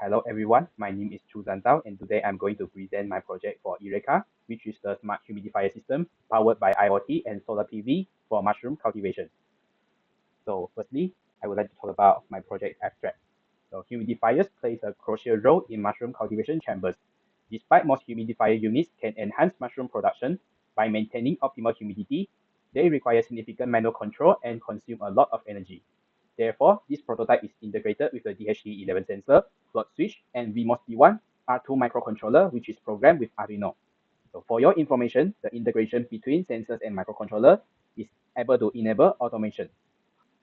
hello everyone, my name is Chu Zantao and today I'm going to present my project for EREKA, which is the smart humidifier system powered by IoT and solar PV for mushroom cultivation. So firstly, I would like to talk about my project abstract. So humidifiers plays a crucial role in mushroom cultivation chambers. Despite most humidifier units can enhance mushroom production by maintaining optimal humidity, they require significant manual control and consume a lot of energy. Therefore, this prototype is integrated with the DHT11 sensor, float switch, and VMOS D1 R2 microcontroller, which is programmed with Arduino. So for your information, the integration between sensors and microcontroller is able to enable automation.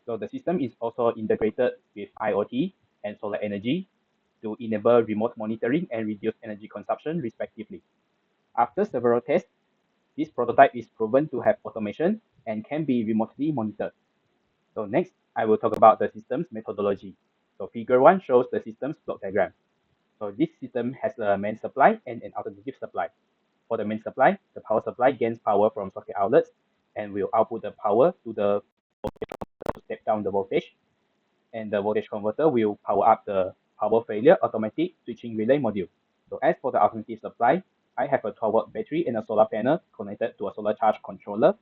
So the system is also integrated with IoT and solar energy to enable remote monitoring and reduce energy consumption respectively. After several tests, this prototype is proven to have automation and can be remotely monitored. So next, I will talk about the system's methodology. So figure 1 shows the system's block diagram. So this system has a main supply and an alternative supply. For the main supply, the power supply gains power from socket outlets and will output the power to the step down the voltage, and the voltage converter will power up the power failure automatic switching relay module. So as for the alternative supply, I have a 12-volt battery and a solar panel connected to a solar charge controller,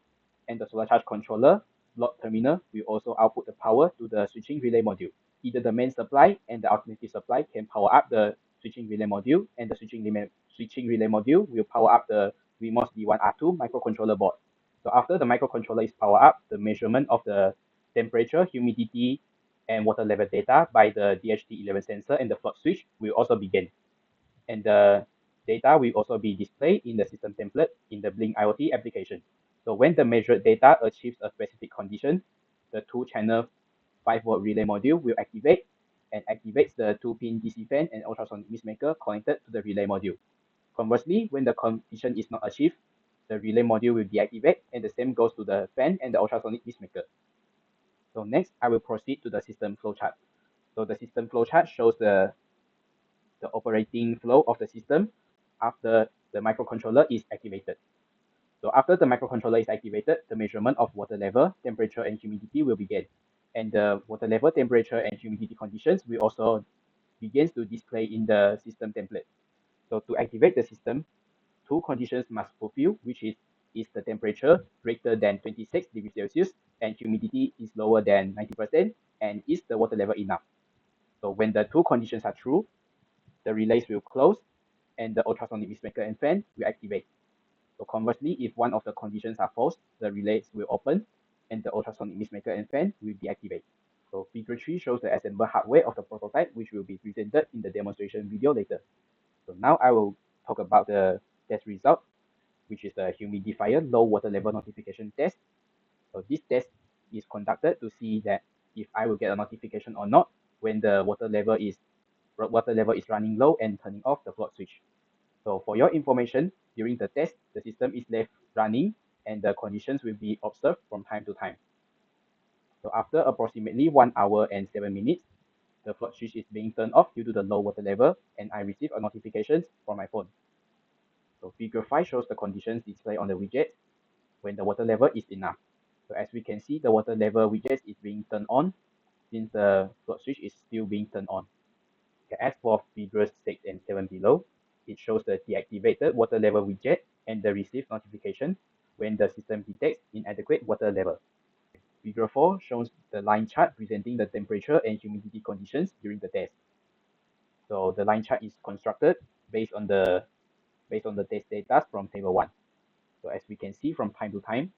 and the solar charge controller block terminal will also output the power to the switching relay module. Either the main supply and the alternative supply can power up the switching relay module, and the switching relay module will power up the VMOS D1R2 microcontroller board. So after the microcontroller is powered up, the measurement of the temperature, humidity, and water level data by the DHT11 sensor and the float switch will also begin. And the data will also be displayed in the system template in the Blink IoT application. So when the measured data achieves a specific condition, the two-channel 5-volt relay module will activate and activates the 2-pin DC fan and ultrasonic mist maker connected to the relay module. Conversely, when the condition is not achieved, the relay module will deactivate, and the same goes to the fan and the ultrasonic mist maker. So next, I will proceed to the system flowchart. So the system flowchart shows the operating flow of the system after the microcontroller is activated. So after the microcontroller is activated, the measurement of water level, temperature, and humidity will begin. And the water level, temperature, and humidity conditions will also begin to display in the system template. So to activate the system, two conditions must fulfill, which is the temperature greater than 26 degrees Celsius and humidity is lower than 90%, and is the water level enough? So when the two conditions are true, the relays will close and the ultrasonic mist maker and fan will activate. So conversely, if one of the conditions are false, the relays will open and the ultrasonic mist maker and fan will deactivate. So figure 3 shows the assembled hardware of the prototype, which will be presented in the demonstration video later. So now I will talk about the test result, which is the humidifier low water level notification test. So this test is conducted to see that if I will get a notification or not when the water level is running low and turning off the float switch. So for your information, during the test, the system is left running and the conditions will be observed from time to time. So after approximately 1 hour and 7 minutes, the float switch is being turned off due to the low water level, and I receive a notification from my phone. So figure 5 shows the conditions displayed on the widget when the water level is enough. So as we can see, the water level widget is being turned on since the float switch is still being turned on. Okay, as for figures 6 and 7 below, it shows the deactivated water level widget and the received notification when the system detects inadequate water level. Figure 4 shows the line chart presenting the temperature and humidity conditions during the test. So the line chart is constructed based on the test data from table 1. So as we can see from time to time,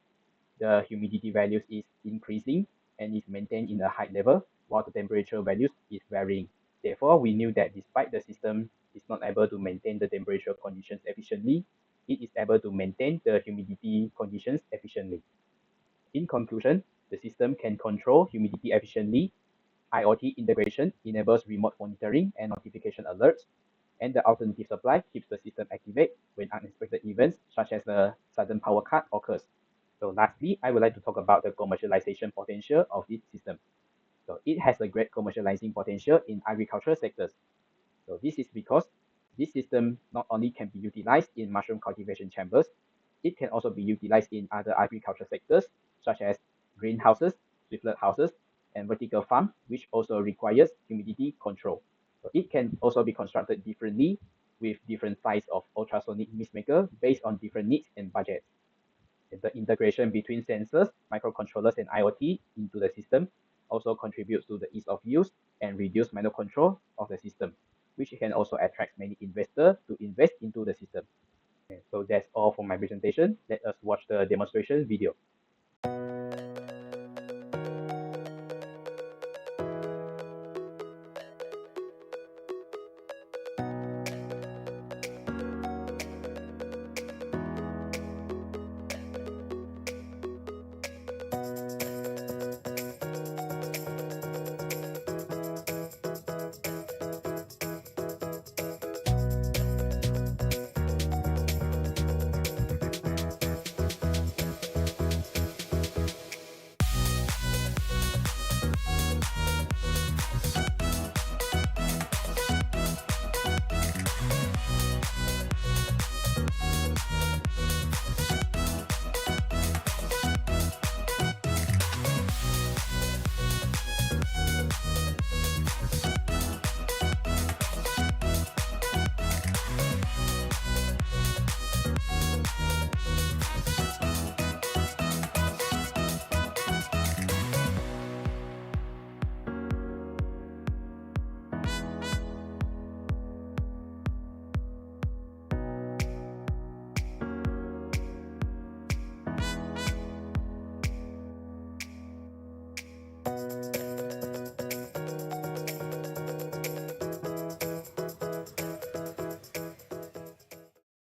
the humidity values is increasing and is maintained in a high level, while the temperature values is varying. Therefore, we knew that despite the system is not able to maintain the temperature conditions efficiently, it is able to maintain the humidity conditions efficiently. In conclusion, the system can control humidity efficiently. IoT integration enables remote monitoring and notification alerts, and the alternative supply keeps the system activate when unexpected events such as a sudden power cut occurs. So lastly, I would like to talk about the commercialization potential of this system. So it has a great commercializing potential in agricultural sectors. So this is because this system not only can be utilized in mushroom cultivation chambers, it can also be utilized in other agricultural sectors such as greenhouses, swiftlet houses, and vertical farm, which also requires humidity control. So it can also be constructed differently with different size of ultrasonic mist maker based on different needs and budgets. The integration between sensors, microcontrollers, and IoT into the system also contributes to the ease of use and reduce manual control of the system, which can also attract many investors to invest into the system. So that's all for my presentation. Let us watch the demonstration video.